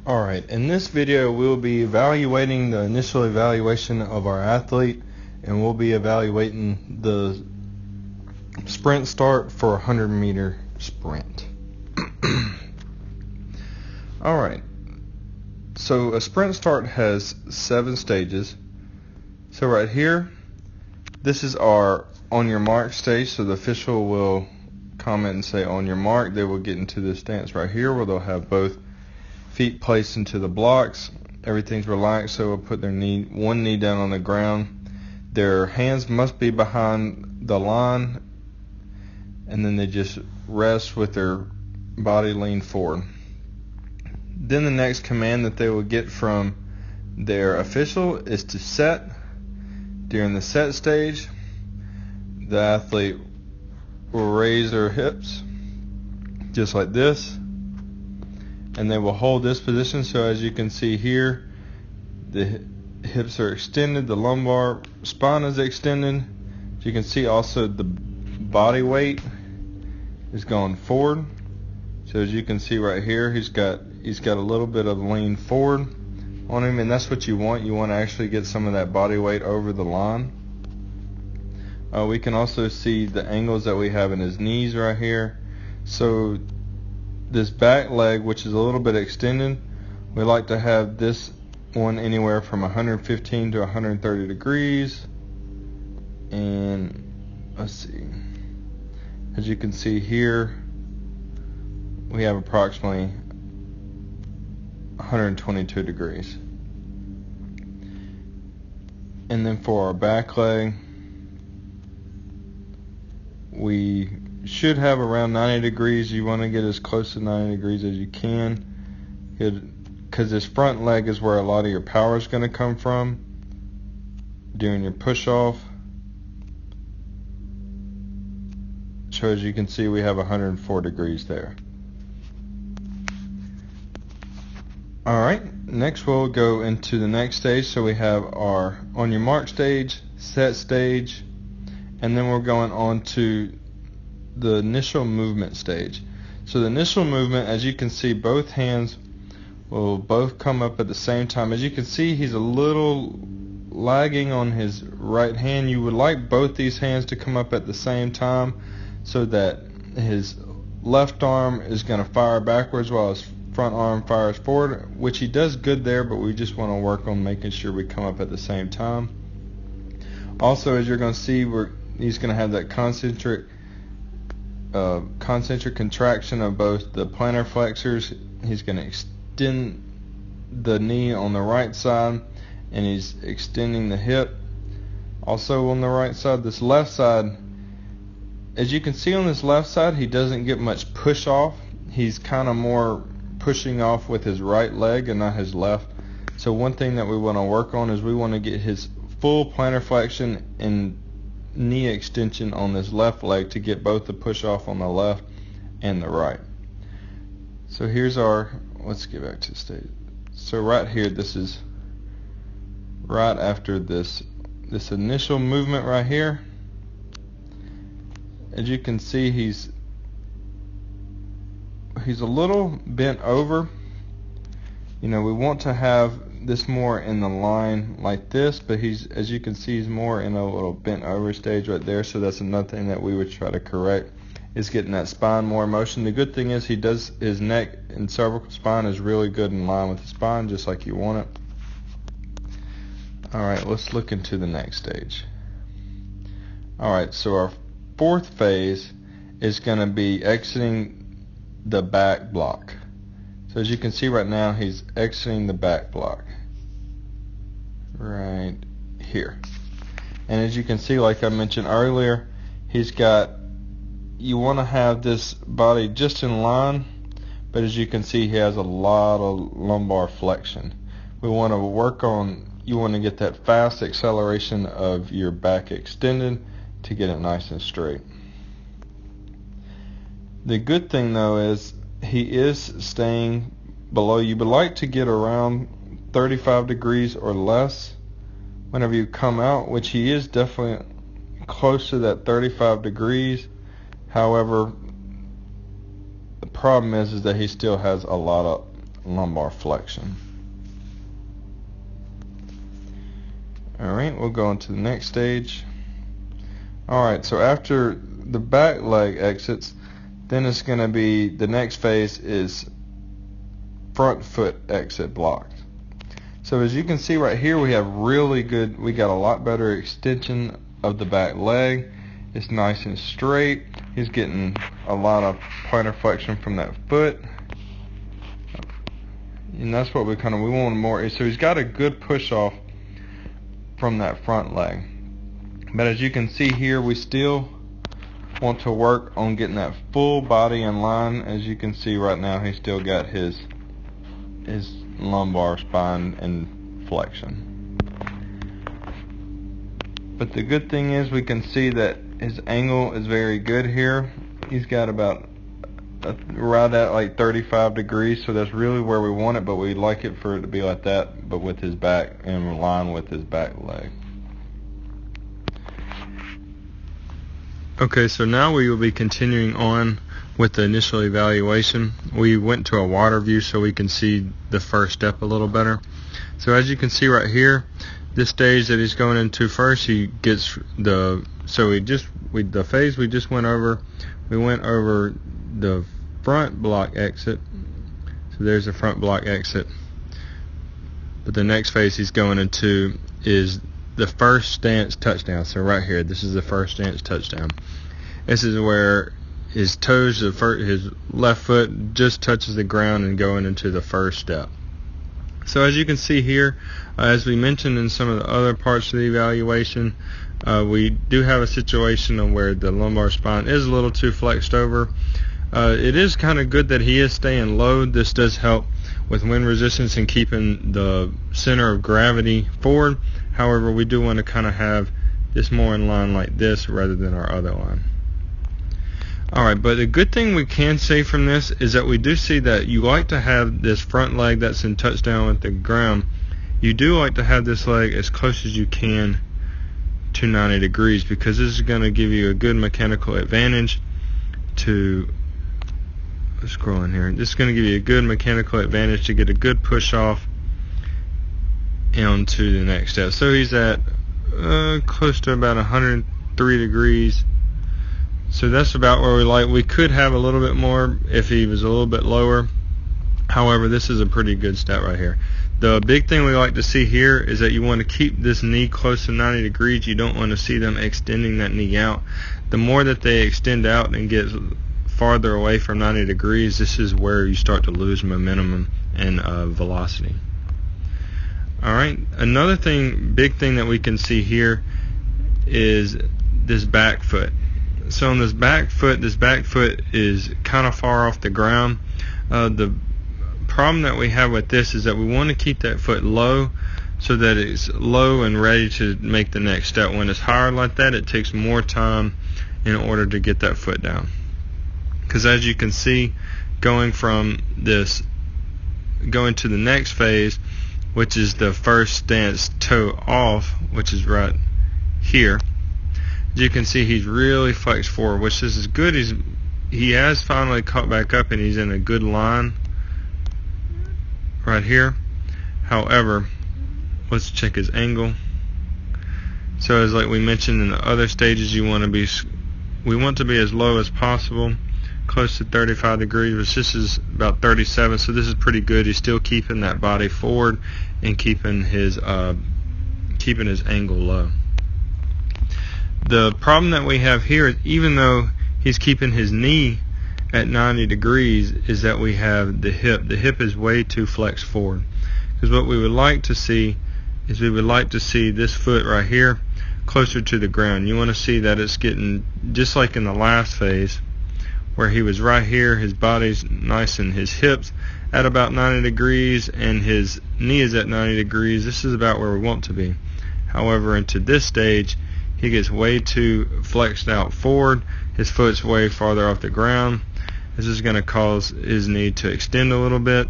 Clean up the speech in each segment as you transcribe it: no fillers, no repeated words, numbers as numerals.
Alright, in this video we'll be evaluating the initial evaluation of our athlete, and we'll be evaluating the sprint start for a 100-meter sprint. Alright, so a sprint start has 7 stages. So right here, this is our on your mark stage, so the official will comment and say on your mark. They will get into this stance right here where they'll have both feet placed into the blocks. Everything's relaxed, so we'll put their one knee down on the ground. Their hands must be behind the line, and then they just rest with their body leaned forward. Then the next command that they will get from their official is to set. During the set stage, the athlete will raise their hips just like this, and they will hold this position. So as you can see here, the hips are extended, the lumbar spine is extended. As you can see also, the body weight is going forward. So as you can see right here, he's got a little bit of lean forward on him, and that's what you want. You want to actually get some of that body weight over the line. We can also see the angles that we have in his knees right here. So this back leg, which is a little bit extended, we like to have this one anywhere from 115 to 130 degrees. And let's see, as you can see here, we have approximately 122 degrees. And then for our back leg, we should have around 90 degrees. You want to get as close to 90 degrees as you can, because this front leg is where a lot of your power is going to come from during your push off. So as you can see, we have 104 degrees there. Alright, next we'll go into the next stage. So we have our on your mark stage, set stage, and then we're going on to the initial movement stage. So the initial movement, as you can see, both hands will both come up at the same time. As you can see, he's a little lagging on his right hand. You would like both these hands to come up at the same time so that his left arm is going to fire backwards while his front arm fires forward, which he does good there, but we just want to work on making sure we come up at the same time. Also, as you're going to see, he's going to have that concentric contraction of both the plantar flexors. He's going to extend the knee on the right side, and he's extending the hip also on the right side. This left side, as you can see on this left side, he doesn't get much push off. He's kind of more pushing off with his right leg and not his left. So one thing that we want to work on is we want to get his full plantar flexion and knee extension on this left leg to get both the push off on the left and the right. So here's our, let's get back to the stage. So right here, this is right after this initial movement right here. As you can see, he's a little bent over. You know, we want to have this more in the line like this, but as you can see, he's more in a little bent over stage right there. So that's another thing that we would try to correct, is getting that spine more in motion. The good thing is his neck and cervical spine is really good in line with the spine, just like you want it. Alright, let's look into the next stage. Alright, so our fourth phase is going to be exiting the back block. So as you can see right now, he's exiting the back block right here. And as you can see, like I mentioned earlier, you want to have this body just in line, but as you can see, he has a lot of lumbar flexion. We want to work on, you want to get that fast acceleration of your back extended to get it nice and straight. The good thing though is he is staying below. You would like to get around 35 degrees or less whenever you come out, which he is definitely close to that 35 degrees. However, the problem is that he still has a lot of lumbar flexion. Alright, we'll go on to the next stage. Alright, so after the back leg exits, then it's going to be, the next phase is front foot exit blocked. So as you can see right here, we have really good, we got a lot better extension of the back leg. It's nice and straight. He's getting a lot of plantar flexion from that foot. And that's what we want more. So he's got a good push off from that front leg. But as you can see here, we still want to work on getting that full body in line. As you can see right now, he's still got his lumbar spine in flexion. But the good thing is we can see that his angle is very good here. He's got about right at like 35 degrees, so that's really where we want it, but we like it for it to be like that, but with his back in line with his back leg. Okay, so now we will be continuing on with the initial evaluation. We went to a water view so we can see the first step a little better. So as you can see right here, this stage that he's going into first, he gets the phase we just went over. We went over the front block exit. So there's the front block exit. But the next phase he's going into is the first stance touchdown. So right here, this is the first stance touchdown. This is where his toes, his left foot just touches the ground and going into the first step. So as you can see here, as we mentioned in some of the other parts of the evaluation, we do have a situation of where the lumbar spine is a little too flexed over. It is kind of good that he is staying low. This does help with wind resistance and keeping the center of gravity forward. However, we do want to kind of have this more in line like this rather than our other line. Alright, but the good thing we can say from this is that we do see that you like to have this front leg that's in touchdown with the ground. You do like to have this leg as close as you can to 90 degrees, because this is going to give you a good mechanical advantage to, scroll in here, this is going to give you a good mechanical advantage to get a good push off onto the next step. So he's at close to about 103 degrees. So that's about where we like. We could have a little bit more if he was a little bit lower. However, this is a pretty good step right here. The big thing we like to see here is that you want to keep this knee close to 90 degrees. You don't want to see them extending that knee out. The more that they extend out and get farther away from 90 degrees, this is where you start to lose momentum and velocity. Alright, another big thing that we can see here is this back foot. So on this back foot is kind of far off the ground. The problem that we have with this is that we want to keep that foot low so that it's low and ready to make the next step. When it's higher like that, it takes more time in order to get that foot down. Because as you can see, going to the next phase, which is the first stance toe off, which is right here, as you can see, he's really flexed forward, which is good. He has finally caught back up and he's in a good line right here. However, let's check his angle. So as like we mentioned in the other stages, we want to be as low as possible, close to 35 degrees, which this is about 37, so this is pretty good. He's still keeping that body forward and keeping his angle low. The problem that we have here is, even though he's keeping his knee at 90 degrees, is that we have the hip. The hip is way too flexed forward. Because what we would like to see is this foot right here closer to the ground. You want to see that it's getting, just like in the last phase, where he was right here, his body's nice and his hips at about 90 degrees and his knee is at 90 degrees. This is about where we want to be. However, into this stage, he gets way too flexed out forward. His foot's way farther off the ground. This is going to cause his knee to extend a little bit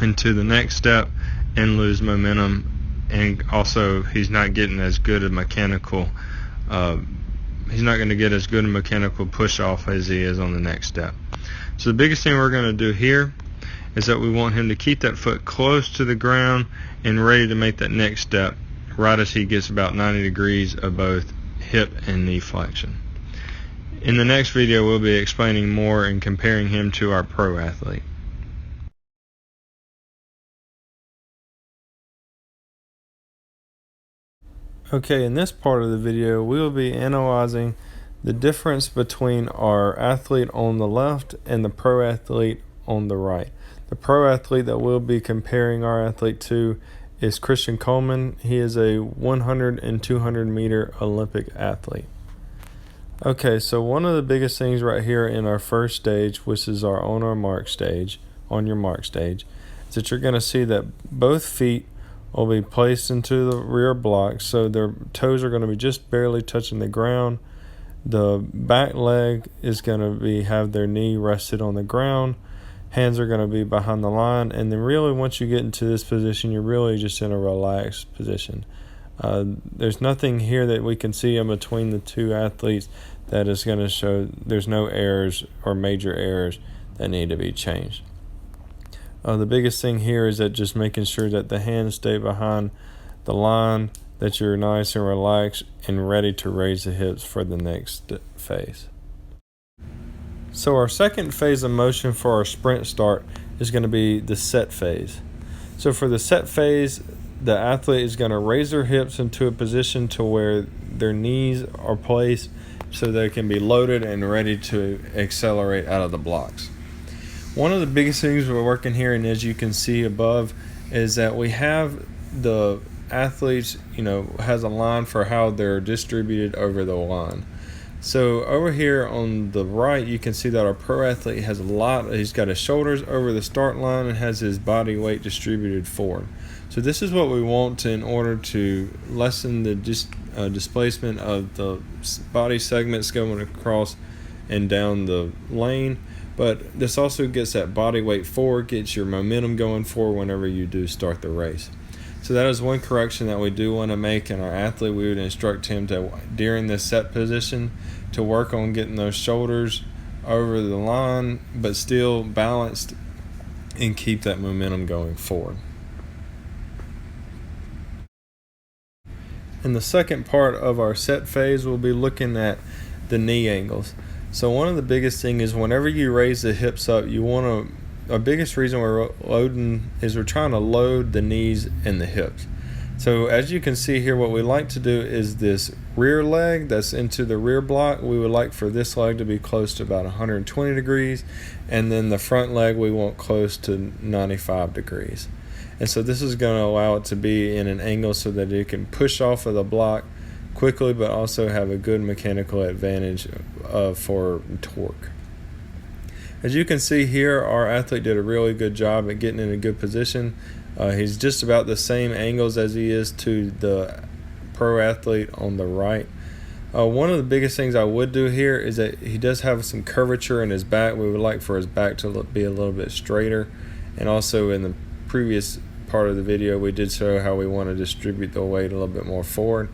into the next step and lose momentum. And also, he's not getting as good a mechanical he's not going to get as good a mechanical push off as he is on the next step. So the biggest thing we're going to do here is that we want him to keep that foot close to the ground and ready to make that next step right as he gets about 90 degrees of both hip and knee flexion. In the next video, we'll be explaining more and comparing him to our pro athlete. Okay, in this part of the video, we will be analyzing the difference between our athlete on the left and the pro athlete on the right. The pro athlete that we'll be comparing our athlete to is Christian Coleman. He is a 100 and 200 meter Olympic athlete. Okay, so one of the biggest things right here in our first stage, which is our on your mark stage, is that you're going to see that both feet will be placed into the rear blocks, so their toes are going to be just barely touching the ground. The back leg is going to have their knee rested on the ground. Hands are going to be behind the line, and then really once you get into this position, you're really just in a relaxed position. There's nothing here that we can see in between the two athletes that is going to show there's no errors or major errors that need to be changed. The biggest thing here is that just making sure that the hands stay behind the line, that you're nice and relaxed and ready to raise the hips for the next phase. So our second phase of motion for our sprint start is going to be the set phase. So for the set phase, the athlete is going to raise their hips into a position to where their knees are placed so they can be loaded and ready to accelerate out of the blocks. One of the biggest things we're working here, and as you can see above, is that we have the athletes, has a line for how they're distributed over the line. So over here on the right, you can see that our pro athlete has he's got his shoulders over the start line and has his body weight distributed forward. So this is what we want in order to lessen the displacement of the body segments going across and down the lane. But this also gets that body weight forward, gets your momentum going forward whenever you do start the race. So that is one correction that we do want to make in our athlete. We would instruct him to, during this set position, to work on getting those shoulders over the line, but still balanced and keep that momentum going forward. In the second part of our set phase, we'll be looking at the knee angles. So one of the biggest things is whenever you raise the hips up, our biggest reason we're loading is we're trying to load the knees and the hips. So as you can see here, what we like to do is this rear leg that's into the rear block, we would like for this leg to be close to about 120 degrees, and then the front leg we want close to 95 degrees. And so this is going to allow it to be in an angle so that it can push off of the block quickly, but also have a good mechanical advantage for torque. As you can see here, our athlete did a really good job at getting in a good position. He's just about the same angles as he is to the pro athlete on the right. One of the biggest things I would do here is that he does have some curvature in his back. We would like for his back to be a little bit straighter. And also in the previous part of the video, we did show how we want to distribute the weight a little bit more forward.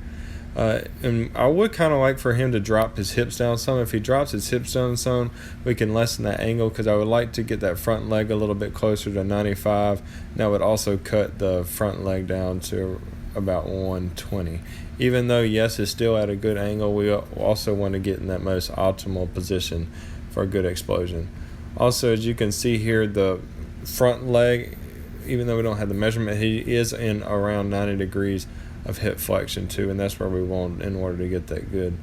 And I would kind of like for him to drop his hips down some. If he drops his hips down some, we can lessen that angle, because I would like to get that front leg a little bit closer to 95. That would also cut the front leg down to about 120. Even though, yes, it's still at a good angle, we also want to get in that most optimal position for a good explosion. Also, as you can see here, the front leg, even though we don't have the measurement, he is in around 90 degrees of hip flexion too, and that's where we want in order to get that good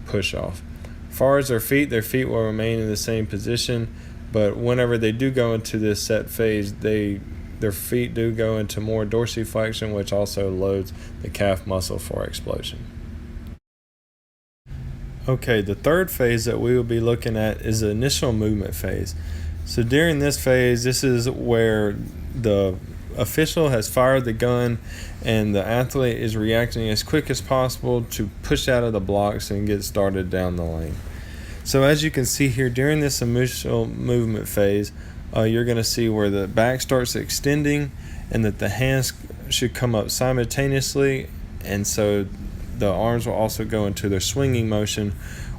push off. As far as their feet will remain in the same position, but whenever they do go into this set phase, their feet do go into more dorsiflexion, which also loads the calf muscle for explosion. Okay, the third phase that we will be looking at is the initial movement phase. So during this phase, this is where the official has fired the gun and the athlete is reacting as quick as possible to push out of the blocks and get started down the lane. So as you can see here, during this initial movement phase, you're going to see where the back starts extending and that the hands should come up simultaneously, and so the arms will also go into their swinging motion,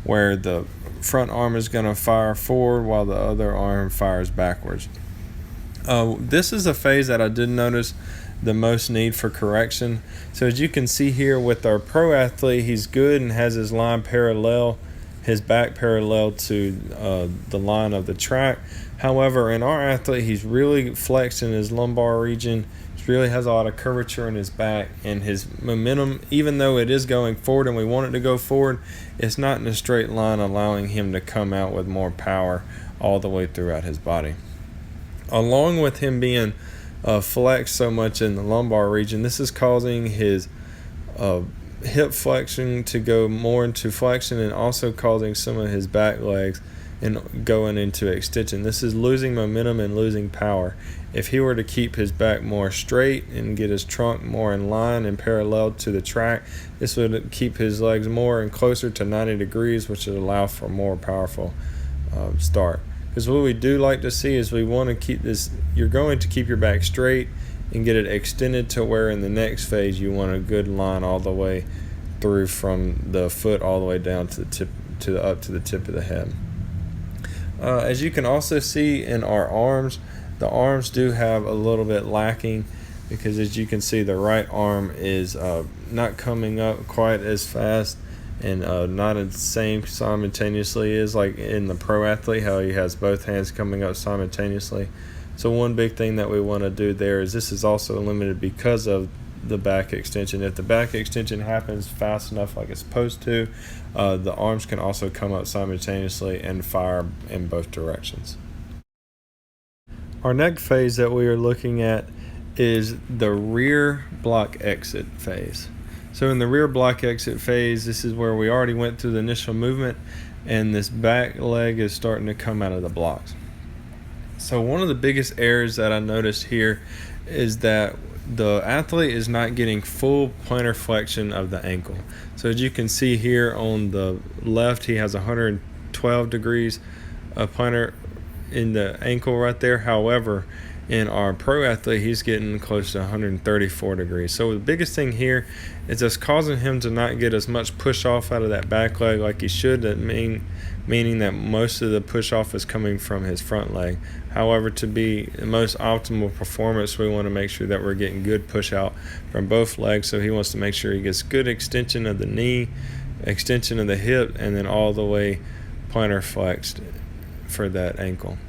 where the front arm is going to fire forward while the other arm fires backwards. This is a phase that I did notice the most need for correction. So as you can see here with our pro athlete, he's good and has his line parallel, his back parallel to the line of the track. However, in our athlete, he's really flexed in his lumbar region. He really has a lot of curvature in his back, and his momentum, even though it is going forward and we want it to go forward, it's not in a straight line, allowing him to come out with more power all the way throughout his body. Along with him being flexed so much in the lumbar region, this is causing his hip flexion to go more into flexion, and also causing some of his back legs and going into extension. This is losing momentum and losing power. If he were to keep his back more straight and get his trunk more in line and parallel to the track, this would keep his legs more and closer to 90 degrees, which would allow for a more powerful start. Because what we do like to see is we want to keep this, you're going to keep your back straight and get it extended to where in the next phase you want a good line all the way through from the foot all the way down to the tip, up to the tip of the head. As you can also see in our arms, the arms do have a little bit lacking, because as you can see, the right arm is not coming up quite as fast and not the same simultaneously as like in the pro athlete, how he has both hands coming up simultaneously. So one big thing that we want to do there is this is also limited because of the back extension. If the back extension happens fast enough like it's supposed to, the arms can also come up simultaneously and fire in both directions. Our next phase that we are looking at is the rear block exit phase. So in the rear block exit phase, this is where we already went through the initial movement, and this back leg is starting to come out of the blocks. So one of the biggest errors that I noticed here is that the athlete is not getting full plantar flexion of the ankle. So as you can see here on the left, he has 112 degrees of plantar in the ankle right there. However, in our pro athlete, he's getting close to 134 degrees. So the biggest thing here is just causing him to not get as much push off out of that back leg like he should, meaning that most of the push off is coming from his front leg. However, to be the most optimal performance, we want to make sure that we're getting good push out from both legs. So he wants to make sure he gets good extension of the knee, extension of the hip, and then all the way plantar flexed for that ankle.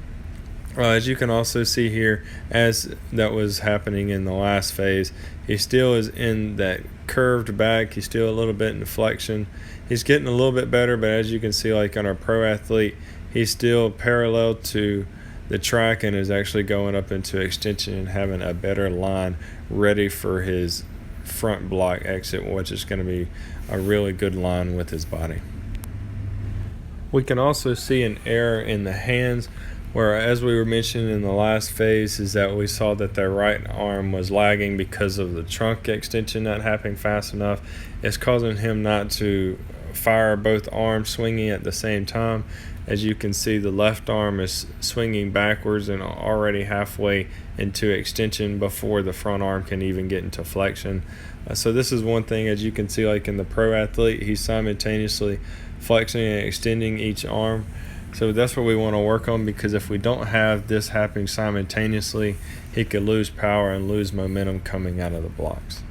As you can also see here, as that was happening in the last phase, he still is in that curved back. He's still a little bit in flexion. He's getting a little bit better, but as you can see, like on our pro athlete, he's still parallel to the track and is actually going up into extension and having a better line ready for his front block exit, which is going to be a really good line with his body. We can also see an error in the hands, where, as we were mentioning in the last phase, is that we saw that their right arm was lagging because of the trunk extension not happening fast enough. It's causing him not to fire both arms swinging at the same time. As you can see, the left arm is swinging backwards and already halfway into extension before the front arm can even get into flexion. So this is one thing, as you can see, like in the pro athlete, he's simultaneously flexing and extending each arm. So that's what we want to work on, because if we don't have this happening simultaneously, he could lose power and lose momentum coming out of the blocks.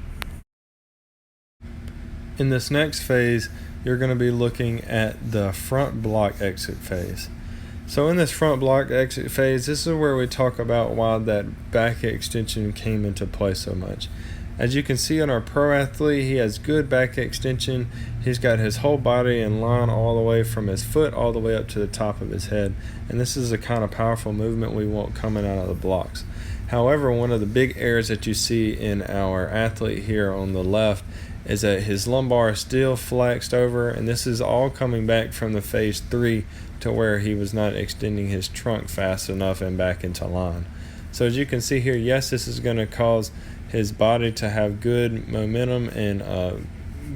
In this next phase, you're going to be looking at the front block exit phase. So in this front block exit phase, this is where we talk about why that back extension came into play so much. As you can see on our pro athlete, he has good back extension. He's got his whole body in line all the way from his foot all the way up to the top of his head. And this is the kind of powerful movement we want coming out of the blocks. However, one of the big errors that you see in our athlete here on the left is that his lumbar is still flexed over, and this is all coming back from the phase 3 to where he was not extending his trunk fast enough and back into line. So as you can see here, yes, this is going to cause his body to have good momentum and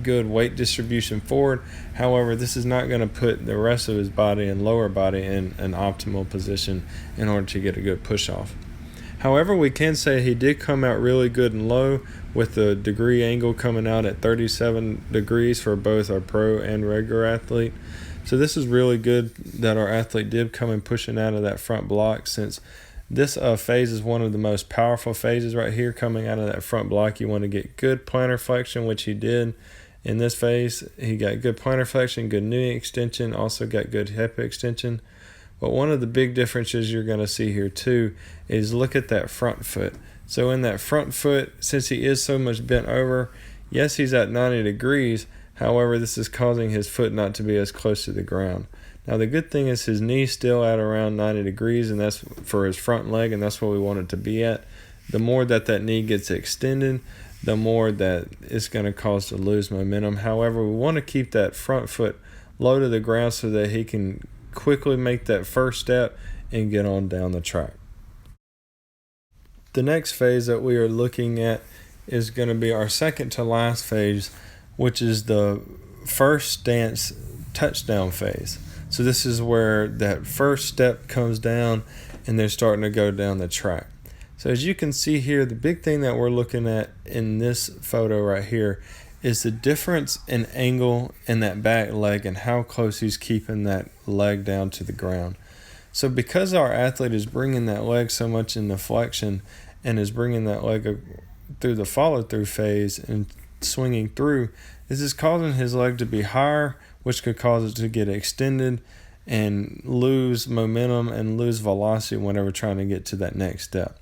good weight distribution forward. However, this is not going to put the rest of his body and lower body in an optimal position in order to get a good push off. However, we can say he did come out really good and low, with the degree angle coming out at 37 degrees for both our pro and regular athlete. So this is really good that our athlete did come in pushing out of that front block, since This phase is one of the most powerful phases right here coming out of that front block. You want to get good plantar flexion, which he did in this phase. He got good plantar flexion, good knee extension, also got good hip extension. But one of the big differences you're going to see here too is look at that front foot. So in that front foot, since he is so much bent over, yes, he's at 90 degrees. However, this is causing his foot not to be as close to the ground. Now the good thing is his knee's still at around 90 degrees, and that's for his front leg, and that's what we want it to be at. The more that knee gets extended, the more that it's going to cause to lose momentum. However, we want to keep that front foot low to the ground so that he can quickly make that first step and get on down the track. The next phase that we are looking at is going to be our second to last phase, which is the first stance touchdown phase. So this is where that first step comes down and they're starting to go down the track. So as you can see here, the big thing that we're looking at in this photo right here is the difference in angle in that back leg and how close he's keeping that leg down to the ground. So because our athlete is bringing that leg so much into flexion and is bringing that leg through the follow-through phase and swinging through, this is causing his leg to be higher, which could cause it to get extended and lose momentum and lose velocity whenever trying to get to that next step.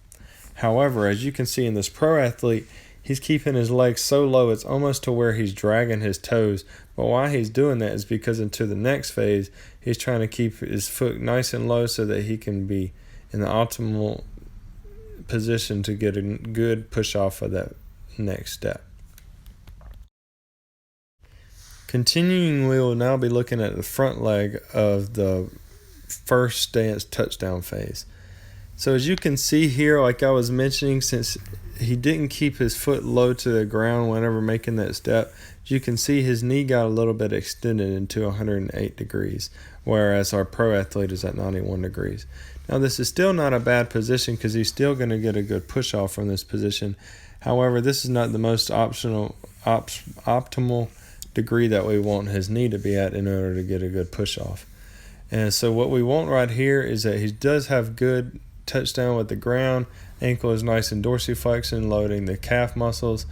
However, as you can see in this pro athlete, he's keeping his legs so low it's almost to where he's dragging his toes. But why he's doing that is because into the next phase, he's trying to keep his foot nice and low so that he can be in the optimal position to get a good push off of that next step. Continuing, we will now be looking at the front leg of the first stance touchdown phase. So as you can see here, like I was mentioning, since he didn't keep his foot low to the ground whenever making that step, as you can see his knee got a little bit extended into 108 degrees, whereas our pro athlete is at 91 degrees. Now this is still not a bad position because he's still going to get a good push off from this position. However, this is not the most optimal degree that we want his knee to be at in order to get a good push off. And so what we want right here is that he does have good touchdown with the ground. Ankle is nice and dorsiflexion, loading the calf muscles.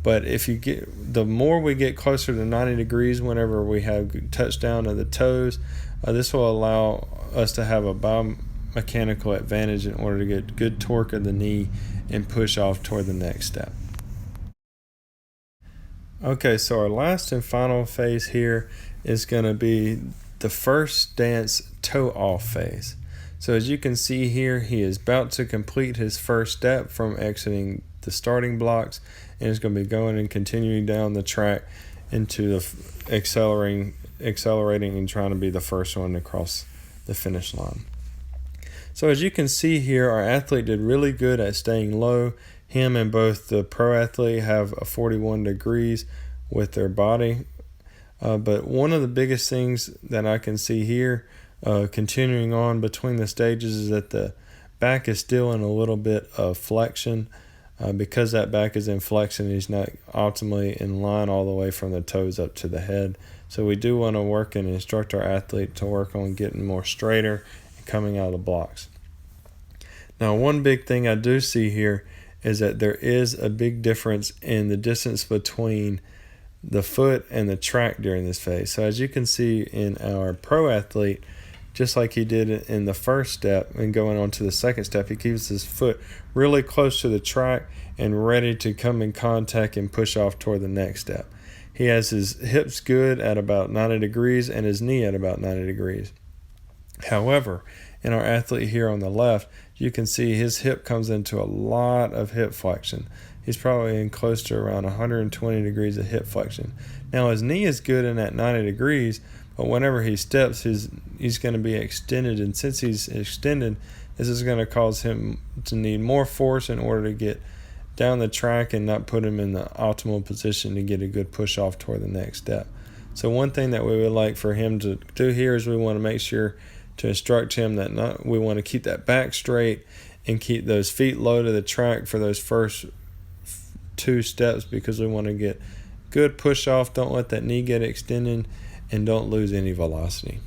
But if you get, the more we get closer to 90 degrees whenever we have touchdown of the toes, this will allow us to have a biomechanical advantage in order to get good torque of the knee and push off toward the next step. Okay, so our last and final phase here is going to be the first stance toe off phase. So as you can see here, he is about to complete his first step from exiting the starting blocks and is going to be going and continuing down the track into the accelerating and trying to be the first one to cross the finish line. So as you can see here, our athlete did really good at staying low. Him and both the pro athlete have a 41 degrees with their body. But one of the biggest things that I can see here, continuing on between the stages, is that the back is still in a little bit of flexion. Because that back is in flexion, he's not optimally in line all the way from the toes up to the head. So we do want to work and instruct our athlete to work on getting more straighter and coming out of the blocks. Now, one big thing I do see here is that there is a big difference in the distance between the foot and the track during this phase. So as you can see in our pro athlete, just like he did in the first step and going on to the second step, he keeps his foot really close to the track and ready to come in contact and push off toward the next step. He has his hips good at about 90 degrees and his knee at about 90 degrees. However, in our athlete here on the left, you can see his hip comes into a lot of hip flexion. He's probably in close to around 120 degrees of hip flexion. Now his knee is good in at 90 degrees, but whenever he steps, he's going to be extended, and since he's extended, this is going to cause him to need more force in order to get down the track and not put him in the optimal position to get a good push off toward the next step. So one thing that we would like for him to do here is we want to make sure to instruct him that we want to keep that back straight and keep those feet low to the track for those first two steps, because we want to get good push off. Don't let that knee get extended and don't lose any velocity.